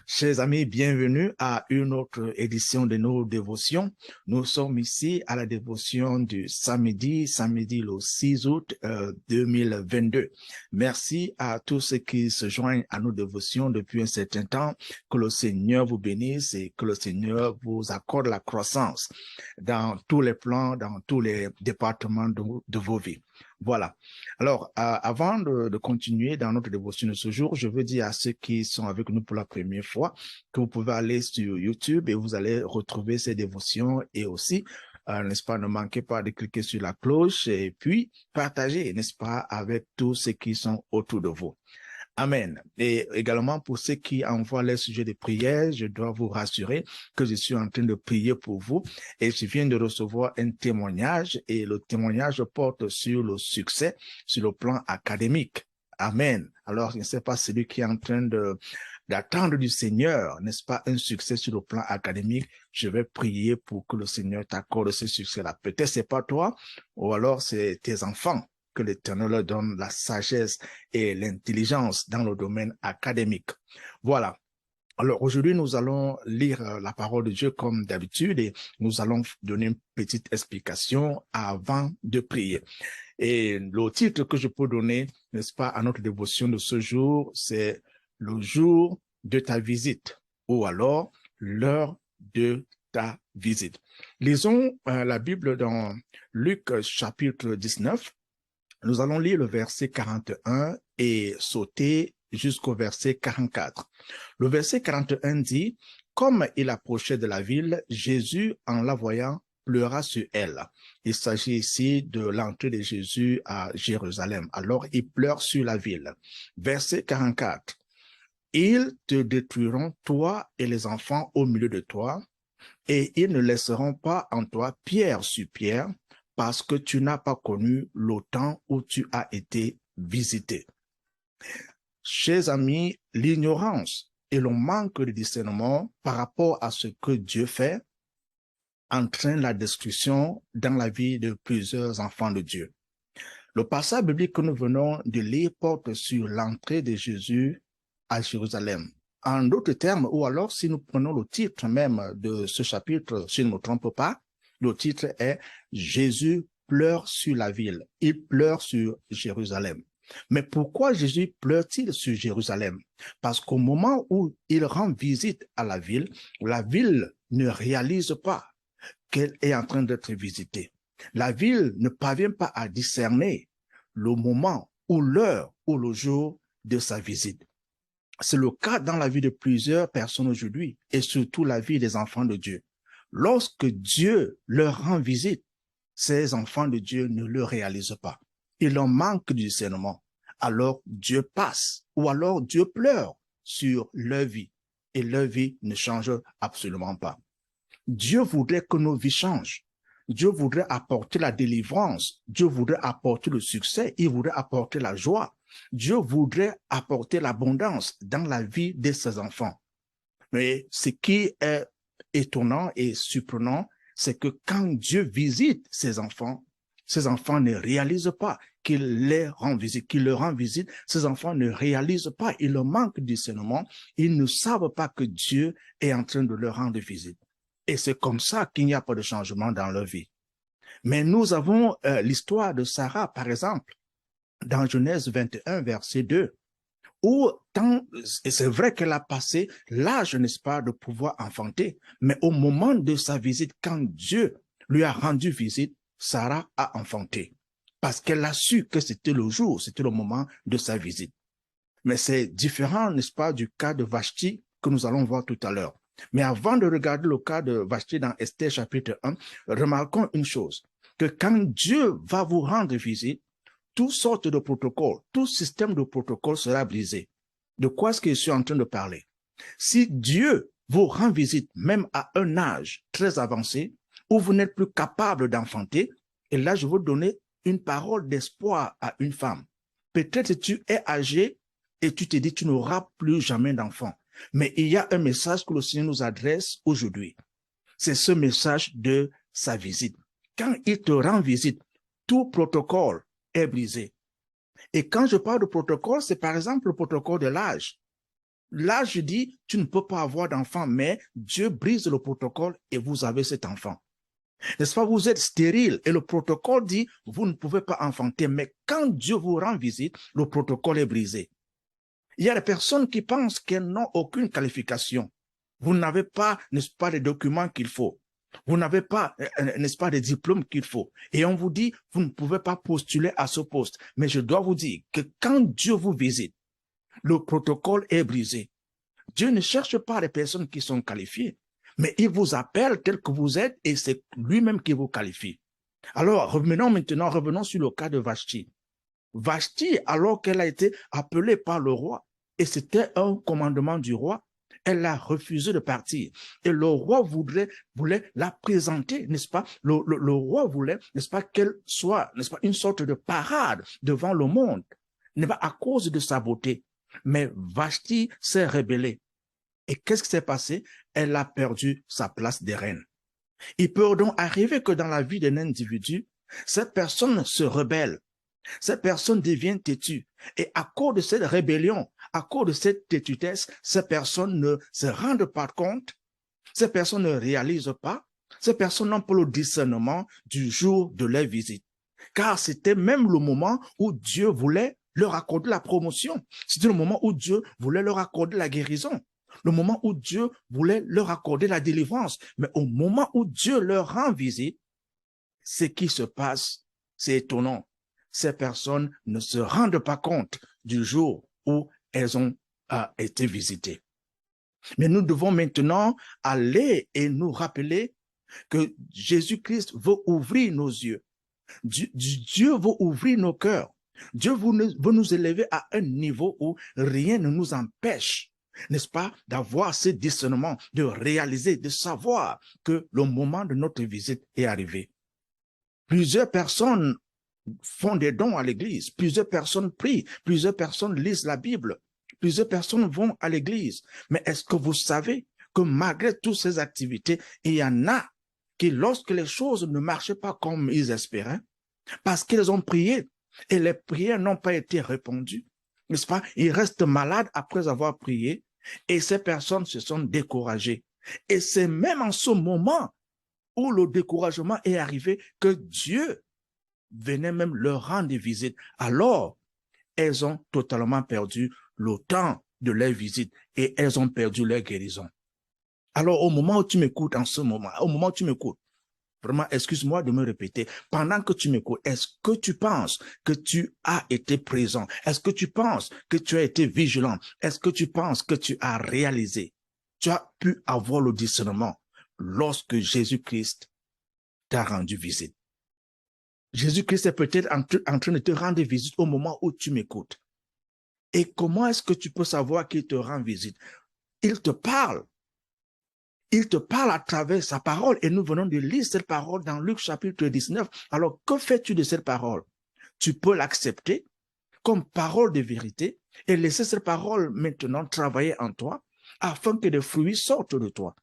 Chers amis, bienvenue à une autre édition de nos dévotions. Nous sommes ici à la dévotion du samedi le 6 août 2022. Merci à tous ceux qui se joignent à nos dévotions depuis un certain temps. Que le Seigneur vous bénisse et que le Seigneur vous accorde la croissance dans tous les plans, dans tous les départements de vos vies. Voilà. Alors, avant de continuer dans notre dévotion de ce jour, je veux dire à ceux qui sont avec nous pour la première fois que vous pouvez aller sur YouTube et vous allez retrouver ces dévotions et aussi, n'est-ce pas, ne manquez pas de cliquer sur la cloche et puis partager, n'est-ce pas, avec tous ceux qui sont autour de vous. Amen. Et également pour ceux qui envoient les sujets de prière, je dois vous rassurer que je suis en train de prier pour vous et je viens de recevoir un témoignage et le témoignage porte sur le succès sur le plan académique. Amen. Alors, je ne sais pas celui qui est en train d'attendre du Seigneur, n'est-ce pas, un succès sur le plan académique, je vais prier pour que le Seigneur t'accorde ce succès-là. Peut-être c'est pas toi ou alors c'est tes enfants. Que l'Éternel leur donne la sagesse et l'intelligence dans le domaine académique. Voilà. Alors aujourd'hui, nous allons lire la parole de Dieu comme d'habitude et nous allons donner une petite explication avant de prier. Et le titre que je peux donner, n'est-ce pas, à notre dévotion de ce jour, c'est le jour de ta visite ou alors l'heure de ta visite. Lisons la Bible dans Luc chapitre 19. Nous allons lire le verset 41 et sauter jusqu'au verset 44. Le verset 41 dit, « Comme il approchait de la ville, Jésus, en la voyant, pleura sur elle. » Il s'agit ici de l'entrée de Jésus à Jérusalem. Alors, il pleure sur la ville. Verset 44. « Ils te détruiront, toi et les enfants au milieu de toi, et ils ne laisseront pas en toi pierre sur pierre, parce que tu n'as pas connu le temps où tu as été visité. » Chers amis, l'ignorance et le manque de discernement par rapport à ce que Dieu fait entraîne la destruction dans la vie de plusieurs enfants de Dieu. Le passage biblique que nous venons de lire porte sur l'entrée de Jésus à Jérusalem. En d'autres termes, ou alors si nous prenons le titre même de ce chapitre, si je ne me trompe pas, le titre est « Jésus pleure sur la ville ». Il pleure sur Jérusalem. Mais pourquoi Jésus pleure-t-il sur Jérusalem? Parce qu'au moment où il rend visite à la ville ne réalise pas qu'elle est en train d'être visitée. La ville ne parvient pas à discerner le moment ou l'heure ou le jour de sa visite. C'est le cas dans la vie de plusieurs personnes aujourd'hui et surtout la vie des enfants de Dieu. Lorsque Dieu leur rend visite, ces enfants de Dieu ne le réalisent pas. Ils leur manquent du discernement. Alors Dieu passe ou alors Dieu pleure sur leur vie et leur vie ne change absolument pas. Dieu voudrait que nos vies changent. Dieu voudrait apporter la délivrance. Dieu voudrait apporter le succès. Il voudrait apporter la joie. Dieu voudrait apporter l'abondance dans la vie de ses enfants. Mais ce qui est étonnant et surprenant, c'est que quand Dieu visite ses enfants ne réalisent pas qu'il leur rend visite. Ces enfants ne réalisent pas, il leur manque du discernement. Ils ne savent pas que Dieu est en train de leur rendre visite. Et c'est comme ça qu'il n'y a pas de changement dans leur vie. Mais nous avons l'histoire de Sarah, par exemple, dans Genèse 21, verset 2, où et c'est vrai qu'elle a passé l'âge, n'est-ce pas, de pouvoir enfanter, mais au moment de sa visite, quand Dieu lui a rendu visite, Sarah a enfanté, parce qu'elle a su que c'était le jour, c'était le moment de sa visite. Mais c'est différent, n'est-ce pas, du cas de Vashti que nous allons voir tout à l'heure. Mais avant de regarder le cas de Vashti dans Esther chapitre 1, remarquons une chose, que quand Dieu va vous rendre visite, toutes sortes de protocoles, tout système de protocole sera brisé. De quoi est-ce que je suis en train de parler? Si Dieu vous rend visite, même à un âge très avancé, où vous n'êtes plus capable d'enfanter, et là, je veux donner une parole d'espoir à une femme. Peut-être que tu es âgé et tu te dis tu n'auras plus jamais d'enfant. Mais il y a un message que le Seigneur nous adresse aujourd'hui. C'est ce message de sa visite. Quand il te rend visite, tout protocole est brisé. Et quand je parle de protocole, c'est par exemple le protocole de l'âge. là, je dis, tu ne peux pas avoir d'enfant, mais Dieu brise le protocole et vous avez cet enfant. N'est-ce pas, vous êtes stérile et le protocole dit, vous ne pouvez pas enfanter, mais quand Dieu vous rend visite, le protocole est brisé. Il y a des personnes qui pensent qu'elles n'ont aucune qualification. Vous n'avez pas, n'est-ce pas, les documents qu'il faut. Vous n'avez pas, n'est-ce pas, les diplômes qu'il faut. Et on vous dit, vous ne pouvez pas postuler à ce poste. Mais je dois vous dire que quand Dieu vous visite, le protocole est brisé. Dieu ne cherche pas les personnes qui sont qualifiées, mais il vous appelle tel que vous êtes et c'est lui-même qui vous qualifie. Alors, revenons sur le cas de Vashti. Vashti, alors qu'elle a été appelée par le roi, et c'était un commandement du roi, elle a refusé de partir. Et le roi voulait la présenter, n'est-ce pas? Le roi voulait, n'est-ce pas, qu'elle soit, n'est-ce pas, une sorte de parade devant le monde, n'est pas à cause de sa beauté. Mais Vashti s'est rebellée. Et qu'est-ce qui s'est passé? Elle a perdu sa place de reine. Il peut donc arriver que dans la vie d'un individu, cette personne se rebelle. Cette personne devient têtue. Et à cause de cette rébellion, à cause de cette têtudesse, ces personnes ne se rendent pas compte, ces personnes ne réalisent pas, ces personnes n'ont pas le discernement du jour de leur visite. Car c'était même le moment où Dieu voulait leur accorder la promotion. C'était le moment où Dieu voulait leur accorder la guérison. Le moment où Dieu voulait leur accorder la délivrance. Mais au moment où Dieu leur rend visite, ce qui se passe, c'est étonnant. Ces personnes ne se rendent pas compte du jour où elles ont été visitées. Mais nous devons maintenant aller et nous rappeler que Jésus-Christ veut ouvrir nos yeux. Dieu veut ouvrir nos cœurs. Dieu veut nous élever à un niveau où rien ne nous empêche, n'est-ce pas, d'avoir ce discernement, de réaliser, de savoir que le moment de notre visite est arrivé. Plusieurs personnes font des dons à l'église, plusieurs personnes prient, plusieurs personnes lisent la Bible, plusieurs personnes vont à l'église. Mais est-ce que vous savez que malgré toutes ces activités, il y en a qui, lorsque les choses ne marchaient pas comme ils espéraient, parce qu'ils ont prié et les prières n'ont pas été répondues, n'est-ce pas? Ils restent malades après avoir prié et ces personnes se sont découragées. Et c'est même en ce moment où le découragement est arrivé que Dieu venait même leur rendre visite. Alors, elles ont totalement perdu le temps de leur visite et elles ont perdu leur guérison. Alors, au moment où tu m'écoutes en ce moment, au moment où tu m'écoutes, vraiment, excuse-moi de me répéter, pendant que tu m'écoutes, est-ce que tu penses que tu as été présent? Est-ce que tu penses que tu as été vigilant? Est-ce que tu penses que tu as réalisé? Tu as pu avoir le discernement lorsque Jésus-Christ t'a rendu visite. Jésus-Christ est peut-être en train de te rendre visite au moment où tu m'écoutes. Et comment est-ce que tu peux savoir qu'il te rend visite? Il te parle. Il te parle à travers sa parole et nous venons de lire cette parole dans Luc chapitre 19. Alors, que fais-tu de cette parole? Tu peux l'accepter comme parole de vérité et laisser cette parole maintenant travailler en toi afin que des fruits sortent de toi.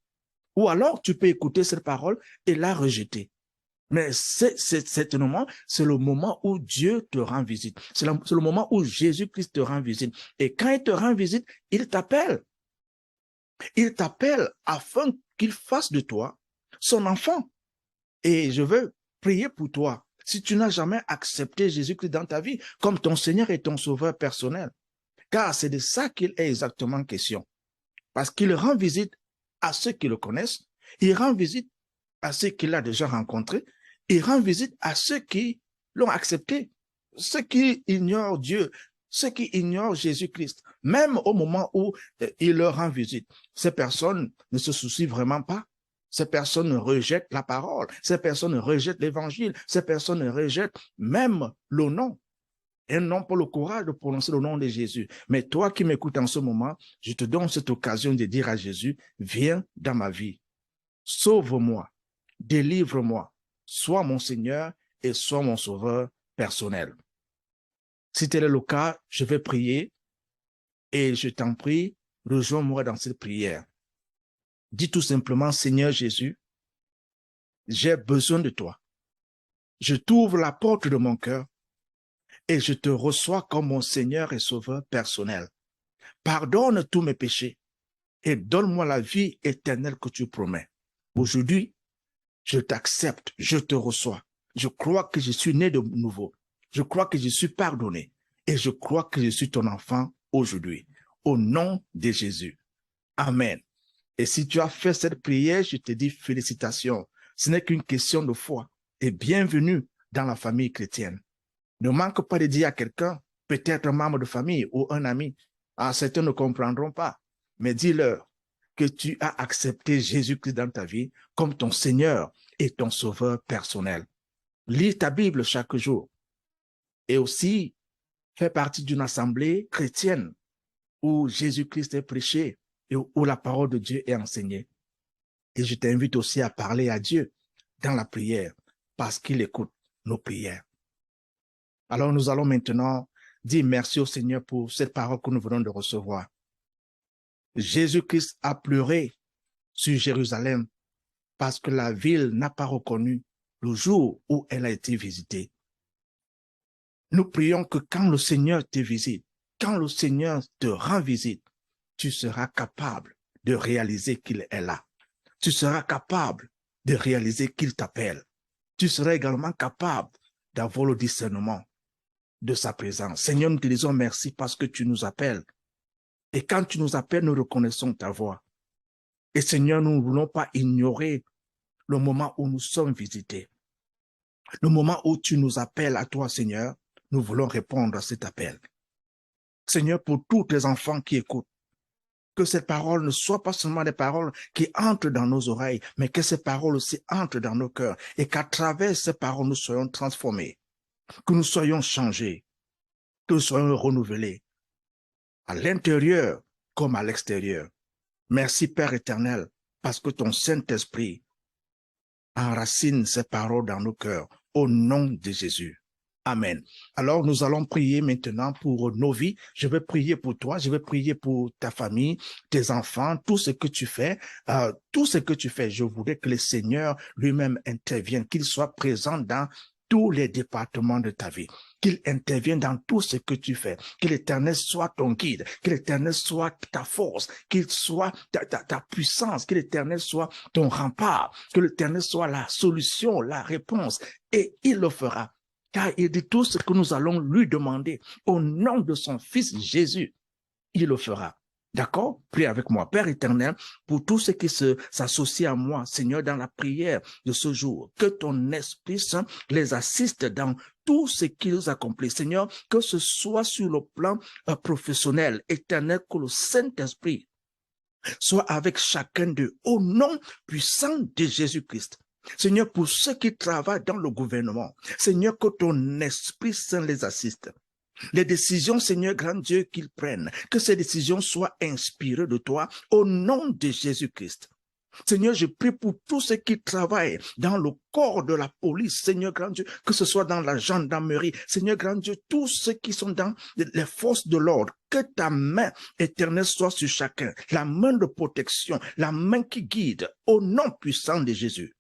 Ou alors, tu peux écouter cette parole et la rejeter. Mais certainement, c'est le moment où Dieu te rend visite. C'est le moment où Jésus-Christ te rend visite. Et quand il te rend visite, il t'appelle. Il t'appelle afin qu'il fasse de toi son enfant. Et je veux prier pour toi. Si tu n'as jamais accepté Jésus-Christ dans ta vie comme ton Seigneur et ton Sauveur personnel, car c'est de ça qu'il est exactement question. Parce qu'il rend visite à ceux qui le connaissent, il rend visite à ceux qu'il a déjà rencontrés, il rend visite à ceux qui l'ont accepté, ceux qui ignorent Dieu, ceux qui ignorent Jésus-Christ. Même au moment où il leur rend visite, ces personnes ne se soucient vraiment pas. Ces personnes rejettent la parole, ces personnes rejettent l'évangile, ces personnes rejettent même le nom. Elles n'ont pas le courage de prononcer le nom de Jésus. Mais toi qui m'écoutes en ce moment, je te donne cette occasion de dire à Jésus, viens dans ma vie, sauve-moi, délivre-moi, sois mon Seigneur et sois mon Sauveur personnel. Si tel est le cas, je vais prier et je t'en prie, rejoins-moi dans cette prière. Dis tout simplement, Seigneur Jésus, j'ai besoin de toi. Je t'ouvre la porte de mon cœur et je te reçois comme mon Seigneur et Sauveur personnel. Pardonne tous mes péchés et donne-moi la vie éternelle que tu promets. Aujourd'hui, je t'accepte, je te reçois. Je crois que je suis né de nouveau. Je crois que je suis pardonné et je crois que je suis ton enfant aujourd'hui. Au nom de Jésus. Amen. Et si tu as fait cette prière, je te dis félicitations. Ce n'est qu'une question de foi et bienvenue dans la famille chrétienne. Ne manque pas de dire à quelqu'un, peut-être un membre de famille ou un ami, certains ne comprendront pas, mais dis-leur que tu as accepté Jésus-Christ dans ta vie comme ton Seigneur et ton Sauveur personnel. Lis ta Bible chaque jour et aussi fais partie d'une assemblée chrétienne où Jésus-Christ est prêché et où la parole de Dieu est enseignée. Et je t'invite aussi à parler à Dieu dans la prière parce qu'il écoute nos prières. Alors nous allons maintenant dire merci au Seigneur pour cette parole que nous venons de recevoir. Jésus-Christ a pleuré sur Jérusalem parce que la ville n'a pas reconnu le jour où elle a été visitée. Nous prions que quand le Seigneur te visite, quand le Seigneur te rend visite, tu seras capable de réaliser qu'il est là. Tu seras capable de réaliser qu'il t'appelle. Tu seras également capable d'avoir le discernement de sa présence. Seigneur, nous te disons merci parce que tu nous appelles. Et quand tu nous appelles, nous reconnaissons ta voix. Et Seigneur, nous ne voulons pas ignorer le moment où nous sommes visités. Le moment où tu nous appelles à toi, Seigneur, nous voulons répondre à cet appel. Seigneur, pour tous tes enfants qui écoutent, que ces paroles ne soient pas seulement des paroles qui entrent dans nos oreilles, mais que ces paroles aussi entrent dans nos cœurs et qu'à travers ces paroles, nous soyons transformés, que nous soyons changés, que nous soyons renouvelés, à l'intérieur comme à l'extérieur. Merci Père éternel, parce que ton Saint-Esprit enracine ces paroles dans nos cœurs, au nom de Jésus. Amen. Alors, nous allons prier maintenant pour nos vies. Je vais prier pour toi, je vais prier pour ta famille, tes enfants, tout ce que tu fais. Je voudrais que le Seigneur lui-même intervienne, qu'il soit présent dans tous les départements de ta vie, qu'il intervienne dans tout ce que tu fais, que l'Éternel soit ton guide, que l'Éternel soit ta force, qu'il soit ta puissance, que l'Éternel soit ton rempart, que l'Éternel soit la solution, la réponse, et il le fera. Car il dit tout ce que nous allons lui demander au nom de son Fils Jésus, il le fera. D'accord? Prie avec moi. Père éternel, pour tout ce qui s'associe à moi, Seigneur, dans la prière de ce jour, que ton Esprit Saint les assiste dans tout ce qu'ils accomplissent. Seigneur, que ce soit sur le plan professionnel, éternel, que le Saint-Esprit soit avec chacun d'eux au nom puissant de Jésus-Christ. Seigneur, pour ceux qui travaillent dans le gouvernement, Seigneur, que ton Esprit Saint les assiste. Les décisions, Seigneur, grand Dieu, qu'ils prennent, que ces décisions soient inspirées de toi au nom de Jésus-Christ. Seigneur, je prie pour tous ceux qui travaillent dans le corps de la police, Seigneur grand Dieu, que ce soit dans la gendarmerie, Seigneur grand Dieu, tous ceux qui sont dans les forces de l'ordre, que ta main éternelle soit sur chacun, la main de protection, la main qui guide, au nom puissant de Jésus.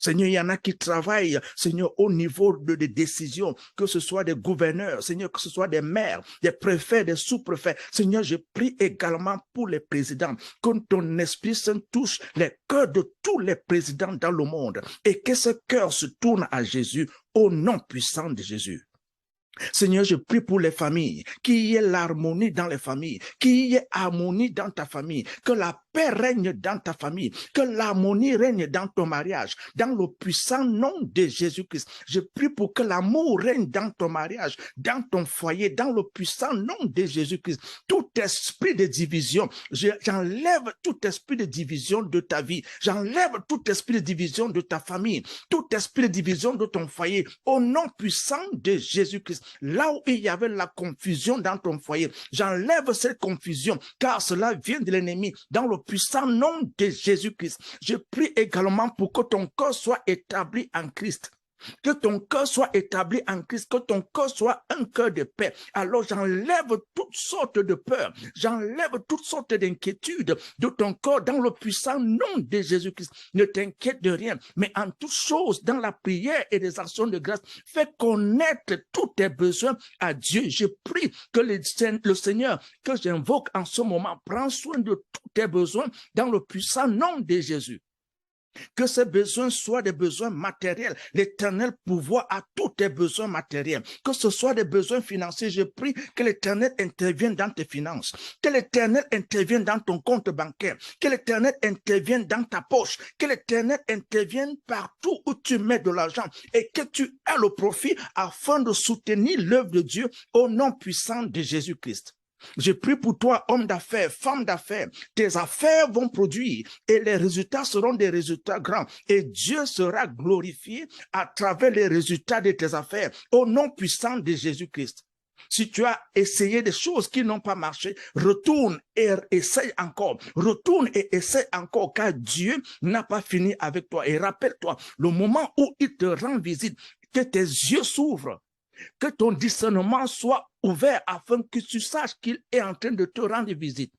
Seigneur, il y en a qui travaillent, Seigneur, au niveau des décisions, que ce soit des gouverneurs, Seigneur, que ce soit des maires, des préfets, des sous-préfets. Seigneur, je prie également pour les présidents, que ton Esprit Saint touche les cœurs de tous les présidents dans le monde et que ce cœur se tourne à Jésus au nom puissant de Jésus. Seigneur, je prie pour les familles, qu'il y ait l'harmonie dans les familles, qu'il y ait harmonie dans ta famille, que la paix règne dans ta famille, que l'harmonie règne dans ton mariage, dans le puissant nom de Jésus-Christ. Je prie pour que l'amour règne dans ton mariage, dans ton foyer, dans le puissant nom de Jésus-Christ. Tout esprit de division, j'enlève tout esprit de division de ta vie, j'enlève tout esprit de division de ta famille, tout esprit de division de ton foyer, au nom puissant de Jésus-Christ. Là où il y avait la confusion dans ton foyer, j'enlève cette confusion, car cela vient de l'ennemi, dans le puissant nom de Jésus-Christ. Je prie également pour que ton corps soit établi en Christ. Que ton cœur soit établi en Christ, que ton cœur soit un cœur de paix. Alors j'enlève toutes sortes de peurs, j'enlève toutes sortes d'inquiétudes de ton cœur dans le puissant nom de Jésus-Christ. Ne t'inquiète de rien, mais en toutes choses, dans la prière et les actions de grâce, fais connaître tous tes besoins à Dieu. Je prie que le Seigneur que j'invoque en ce moment prend soin de tous tes besoins dans le puissant nom de Jésus. Que ces besoins soient des besoins matériels. L'Éternel pourvoit à tous tes besoins matériels. Que ce soit des besoins financiers, je prie que l'Éternel intervienne dans tes finances. Que l'Éternel intervienne dans ton compte bancaire. Que l'Éternel intervienne dans ta poche. Que l'Éternel intervienne partout où tu mets de l'argent et que tu aies le profit afin de soutenir l'œuvre de Dieu au nom puissant de Jésus-Christ. Je prie pour toi, homme d'affaires, femme d'affaires. Tes affaires vont produire et les résultats seront des résultats grands. Et Dieu sera glorifié à travers les résultats de tes affaires au nom puissant de Jésus-Christ. Si tu as essayé des choses qui n'ont pas marché, retourne et essaye encore. Retourne et essaye encore, car Dieu n'a pas fini avec toi. Et rappelle-toi, le moment où il te rend visite, que tes yeux s'ouvrent, que ton discernement soit ouvert afin que tu saches qu'il est en train de te rendre visite.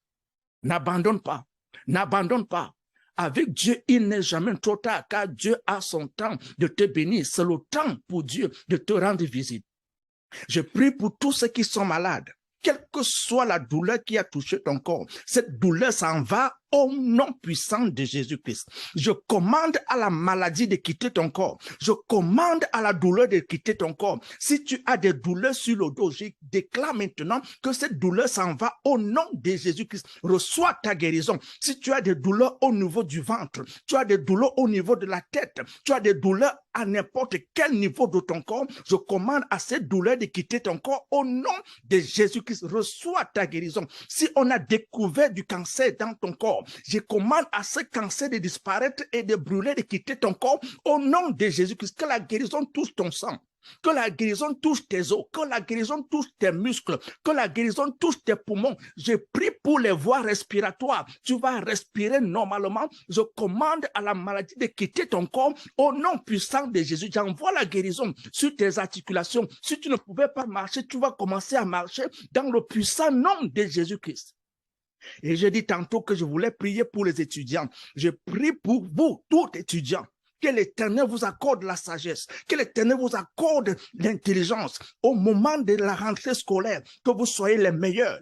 N'abandonne pas. N'abandonne pas. Avec Dieu, il n'est jamais trop tard, car Dieu a son temps de te bénir. C'est le temps pour Dieu de te rendre visite. Je prie pour tous ceux qui sont malades. Quelle que soit la douleur qui a touché ton corps, cette douleur s'en va au nom puissant de Jésus-Christ. Je commande à la maladie de quitter ton corps. Je commande à la douleur de quitter ton corps. Si tu as des douleurs sur le dos, je déclare maintenant que cette douleur s'en va au nom de Jésus-Christ. Reçois ta guérison. Si tu as des douleurs au niveau du ventre, tu as des douleurs au niveau de la tête, tu as des douleurs à n'importe quel niveau de ton corps, je commande à cette douleur de quitter ton corps au nom de Jésus-Christ. Reçois ta guérison. Si on a découvert du cancer dans ton corps, je commande à ce cancer de disparaître et de brûler, de quitter ton corps au nom de Jésus-Christ. Que la guérison touche ton sang. Que la guérison touche tes os, que la guérison touche tes muscles, que la guérison touche tes poumons. Je prie pour les voies respiratoires. Tu vas respirer normalement. Je commande à la maladie de quitter ton corps au nom puissant de Jésus. J'envoie la guérison sur tes articulations. Si tu ne pouvais pas marcher, tu vas commencer à marcher dans le puissant nom de Jésus-Christ. Et j'ai dit tantôt que je voulais prier pour les étudiants. Je prie pour vous, tous étudiants. Que l'Éternel vous accorde la sagesse, que l'Éternel vous accorde l'intelligence au moment de la rentrée scolaire, que vous soyez les meilleurs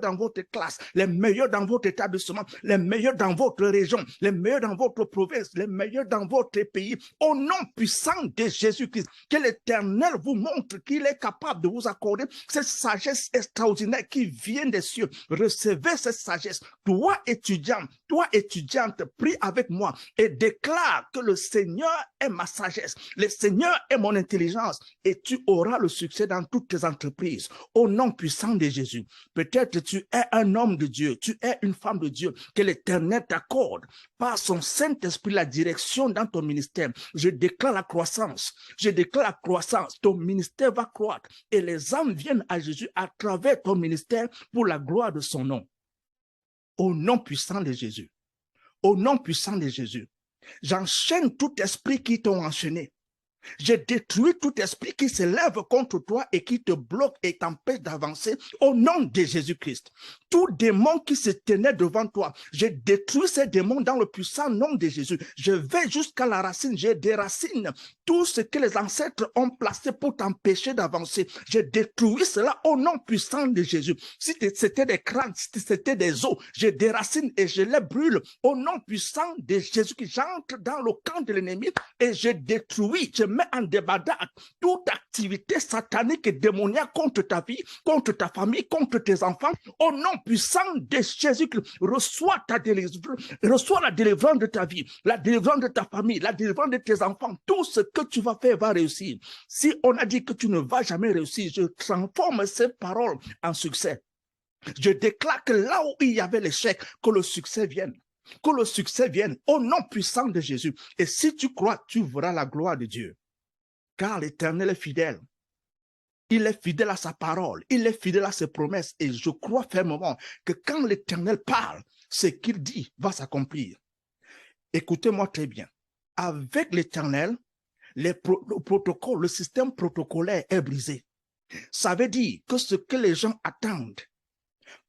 dans votre classe, les meilleurs dans votre établissement, les meilleurs dans votre région, les meilleurs dans votre province, les meilleurs dans votre pays, au nom puissant de Jésus-Christ. Que l'Éternel vous montre qu'il est capable de vous accorder cette sagesse extraordinaire qui vient des cieux. Recevez cette sagesse. Toi, étudiant, toi, étudiante, prie avec moi et déclare que le Seigneur est ma sagesse, le Seigneur est mon intelligence et tu auras le succès dans toutes tes entreprises au nom puissant de Jésus. Peut-être tu es un homme de Dieu, tu es une femme de Dieu, que l'Éternel t'accorde par son Saint-Esprit la direction dans ton ministère. Je déclare la croissance, ton ministère va croître et les âmes viennent à Jésus à travers ton ministère pour la gloire de son nom. Au nom puissant de Jésus, au nom puissant de Jésus. J'enchaîne tout esprit qui t'ont enchaîné. Je détruis tout esprit qui se lève contre toi et qui te bloque et t'empêche d'avancer au nom de Jésus-Christ. Tout démon qui se tenait devant toi, je détruis ces démons dans le puissant nom de Jésus. Je vais jusqu'à la racine, je déracine tout ce que les ancêtres ont placé pour t'empêcher d'avancer. Je détruis cela au nom puissant de Jésus. Si c'était des crânes, si c'était des os, je déracine et je les brûle au nom puissant de Jésus. J'entre dans le camp de l'ennemi et je détruis, je mets en débandade toute activité satanique et démoniaque contre ta vie, contre ta famille, contre tes enfants. Au nom puissant de Jésus, reçois ta délivrance, reçois la délivrance de ta vie, la délivrance de ta famille, la délivrance de tes enfants. Tout ce que tu vas faire va réussir. Si on a dit que tu ne vas jamais réussir, je transforme ces paroles en succès. Je déclare que là où il y avait l'échec, que le succès vienne. Que le succès vienne au nom puissant de Jésus. Et si tu crois, tu verras la gloire de Dieu. Car l'Éternel est fidèle. Il est fidèle à sa parole. Il est fidèle à ses promesses. Et je crois fermement que quand l'Éternel parle, ce qu'il dit va s'accomplir. Écoutez-moi très bien. Avec l'Éternel, le protocole, le système protocolaire est brisé. Ça veut dire que ce que les gens attendent,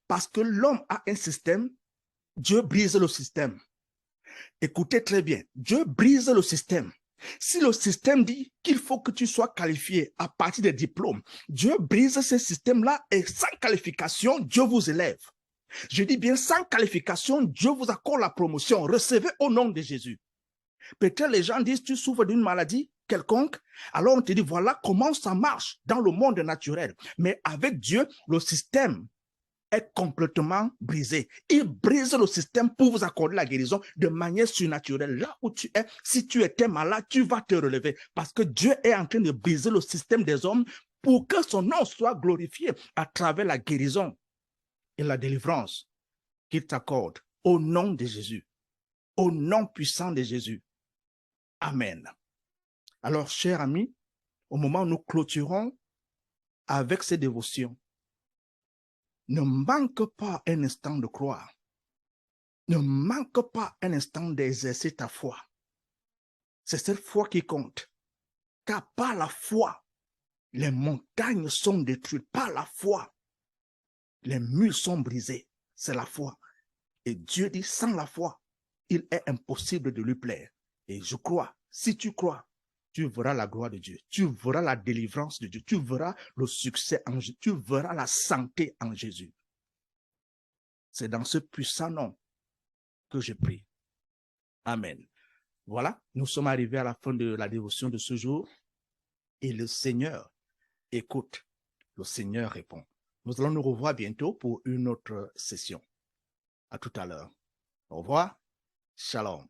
parce que l'homme a un système, Dieu brise le système. Écoutez très bien, Dieu brise le système. Si le système dit qu'il faut que tu sois qualifié à partir des diplômes, Dieu brise ce système-là et sans qualification, Dieu vous élève. Je dis bien sans qualification, Dieu vous accorde la promotion. Recevez au nom de Jésus. Peut-être les gens disent, tu souffres d'une maladie quelconque, alors on te dit, voilà comment ça marche dans le monde naturel. Mais avec Dieu, le système est complètement brisé. Il brise le système pour vous accorder la guérison de manière surnaturelle. Là où tu es, si tu étais malade, tu vas te relever parce que Dieu est en train de briser le système des hommes pour que son nom soit glorifié à travers la guérison et la délivrance qu'il t'accorde au nom de Jésus, au nom puissant de Jésus. Amen. Alors, chers amis, au moment où nous clôturons avec ces dévotions, ne manque pas un instant de croire. Ne manque pas un instant d'exercer ta foi. C'est cette foi qui compte. Car par la foi, les montagnes sont détruites. Par la foi, les murs sont brisés. C'est la foi. Et Dieu dit, sans la foi, il est impossible de lui plaire. Et je crois, si tu crois, tu verras la gloire de Dieu. Tu verras la délivrance de Dieu. Tu verras le succès en Jésus. Tu verras la santé en Jésus. C'est dans ce puissant nom que je prie. Amen. Voilà, nous sommes arrivés à la fin de la dévotion de ce jour. Et le Seigneur écoute. Le Seigneur répond. Nous allons nous revoir bientôt pour une autre session. À tout à l'heure. Au revoir. Shalom.